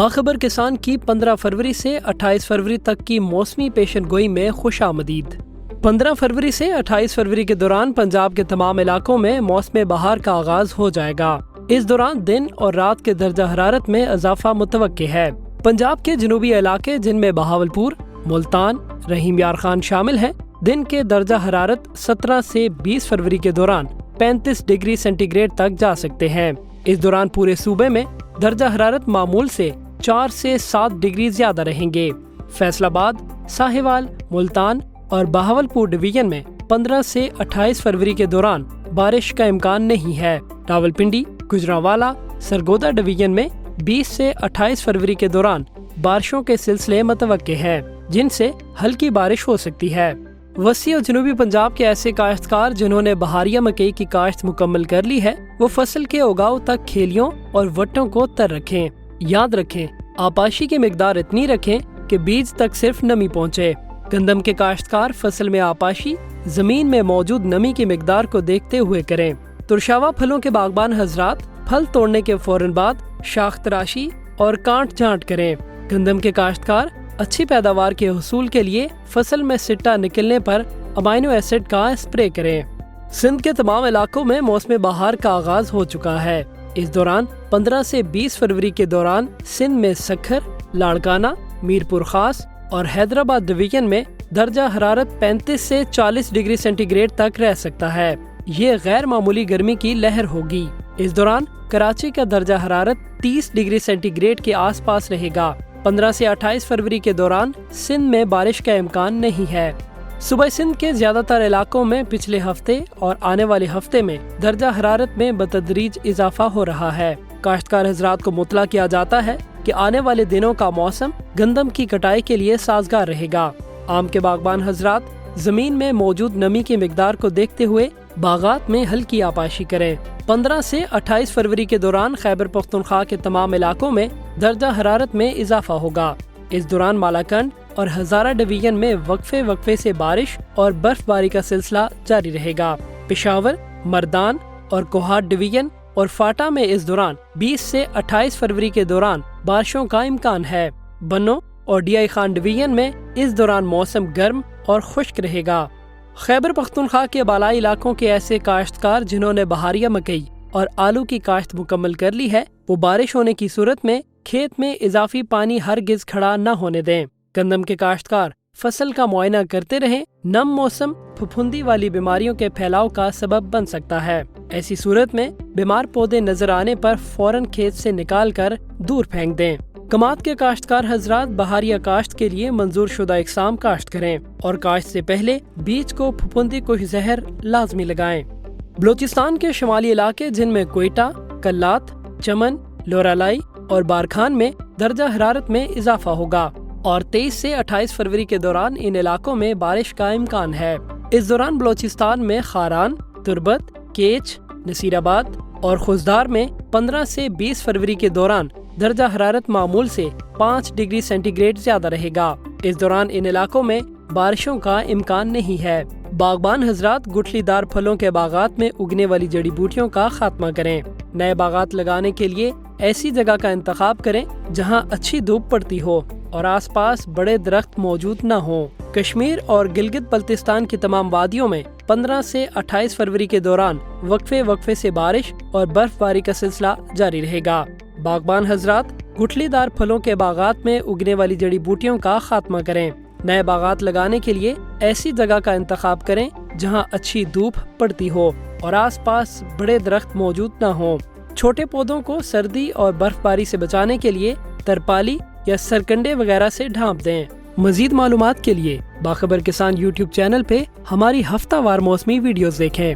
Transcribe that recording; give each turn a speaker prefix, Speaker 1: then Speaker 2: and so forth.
Speaker 1: باخبر کسان کی 15 فروری سے 28 فروری تک کی موسمی پیشن گوئی میں خوش آمدید۔ 15 فروری سے 28 فروری کے دوران پنجاب کے تمام علاقوں میں موسم بہار کا آغاز ہو جائے گا۔ اس دوران دن اور رات کے درجہ حرارت میں اضافہ متوقع ہے۔ پنجاب کے جنوبی علاقے جن میں بہاولپور، ملتان، رحیم یار خان شامل ہیں، دن کے درجہ حرارت 17 سے 20 فروری کے دوران 35 ڈگری سینٹی گریڈ تک جا سکتے ہیں۔ اس دوران پورے صوبے میں درجہ حرارت معمول سے 4 سے 7 ڈگری زیادہ رہیں گے۔ فیصل آباد، ساہیوال، ملتان اور بہاولپور ڈویژن میں 15 سے 28 فروری کے دوران بارش کا امکان نہیں ہے۔ راولپنڈی، گجرانوالہ، سرگودا ڈویژن میں 20 سے 28 فروری کے دوران بارشوں کے سلسلے متوقع ہیں، جن سے ہلکی بارش ہو سکتی ہے۔ وسطی اور جنوبی پنجاب کے ایسے کاشتکار جنہوں نے بہاریہ مکئی کی کاشت مکمل کر لی ہے، وہ فصل کے اگاؤ تک کھیلیوں اور وٹوں کو تر رکھیں۔ یاد رکھیں، آپاشی کی مقدار اتنی رکھیں کہ بیج تک صرف نمی پہنچے۔ گندم کے کاشتکار فصل میں آپاشی زمین میں موجود نمی کی مقدار کو دیکھتے ہوئے کریں۔ ترشاوا پھلوں کے باغبان حضرات پھل توڑنے کے فوراً بعد شاخ تراشی اور کانٹ جھانٹ کریں۔ گندم کے کاشتکار اچھی پیداوار کے حصول کے لیے فصل میں سٹا نکلنے پر امائنو ایسڈ کا اسپرے کریں۔ سندھ کے تمام علاقوں میں موسم بہار کا آغاز ہو چکا ہے۔ اس دوران 15 سے 20 فروری کے دوران سندھ میں سکھر، لاڑکانہ، میرپور خاص اور حیدرآباد ڈویژن میں درجہ حرارت 35 سے 40 ڈگری سینٹی گریڈ تک رہ سکتا ہے۔ یہ غیر معمولی گرمی کی لہر ہوگی۔ اس دوران کراچی کا درجہ حرارت 30 ڈگری سینٹی گریڈ کے آس پاس رہے گا۔ 15 سے 28 فروری کے دوران سندھ میں بارش کا امکان نہیں ہے۔ صوبہ سندھ کے زیادہ تر علاقوں میں پچھلے ہفتے اور آنے والے ہفتے میں درجہ حرارت میں بتدریج اضافہ ہو رہا ہے۔ کاشتکار حضرات کو مطلع کیا جاتا ہے کہ آنے والے دنوں کا موسم گندم کی کٹائی کے لیے سازگار رہے گا۔ آم کے باغبان حضرات زمین میں موجود نمی کی مقدار کو دیکھتے ہوئے باغات میں ہلکی آپاشی کریں۔ 15 سے 28 فروری کے دوران خیبر پختونخوا کے تمام علاقوں میں درجہ حرارت میں اضافہ ہوگا۔ اس دوران مالاکنڈ اور ہزارہ ڈویژن میں وقفے سے بارش اور برف باری کا سلسلہ جاری رہے گا۔ پشاور، مردان اور کوہاٹ ڈویژن اور فاٹا میں اس دوران 20 سے 28 فروری کے دوران بارشوں کا امکان ہے۔ بنو اور ڈی آئی خان ڈویژن میں اس دوران موسم گرم اور خشک رہے گا۔ خیبر پختونخوا کے بالائی علاقوں کے ایسے کاشتکار جنہوں نے بہاریہ مکئی اور آلو کی کاشت مکمل کر لی ہے، وہ بارش ہونے کی صورت میں کھیت میں اضافی پانی ہرگز کھڑا نہ ہونے دیں۔ گندم کے کاشتکار فصل کا معائنہ کرتے رہیں۔ نم موسم پھپھندی والی بیماریوں کے پھیلاؤ کا سبب بن سکتا ہے۔ ایسی صورت میں بیمار پودے نظر آنے پر فوراً کھیت سے نکال کر دور پھینک دیں۔ کماد کے کاشتکار حضرات بہاریہ کاشت کے لیے منظور شدہ اقسام کاشت کریں اور کاشت سے پہلے بیج کو پھپھندی کش زہر لازمی لگائیں۔ بلوچستان کے شمالی علاقے جن میں کوئٹہ، کلات، چمن، لورالائی اور بارکھان میں درجہ حرارت میں اضافہ ہوگا اور 23 سے 28 فروری کے دوران ان علاقوں میں بارش کا امکان ہے۔ اس دوران بلوچستان میں خاران، تربت، کیچ، نصیر آباد اور خوزدار میں 15 سے 20 فروری کے دوران درجہ حرارت معمول سے 5 ڈگری سینٹی گریڈ زیادہ رہے گا۔ اس دوران ان علاقوں میں بارشوں کا امکان نہیں ہے۔ باغبان حضرات گٹھلی دار پھلوں کے باغات میں اگنے والی جڑی بوٹیوں کا خاتمہ کریں۔ نئے باغات لگانے کے لیے ایسی جگہ کا انتخاب کریں جہاں اچھی دھوپ پڑتی ہو اور آس پاس بڑے درخت موجود نہ ہوں۔ کشمیر اور گلگت بلتستان کی تمام وادیوں میں 15 سے 28 فروری کے دوران وقفے سے بارش اور برف باری کا سلسلہ جاری رہے گا۔ باغبان حضرات گٹھلی دار پھلوں کے باغات میں اگنے والی جڑی بوٹیوں کا خاتمہ کریں۔ نئے باغات لگانے کے لیے ایسی جگہ کا انتخاب کریں جہاں اچھی دھوپ پڑتی ہو اور آس پاس بڑے درخت موجود نہ ہوں۔ چھوٹے پودوں کو سردی اور برف باری سے بچانے کے لیے ترپالی یا سرکنڈے وغیرہ سے ڈھانپ دیں۔ مزید معلومات کے لیے باخبر کسان یوٹیوب چینل پہ ہماری ہفتہ وار موسمی ویڈیوز دیکھیں۔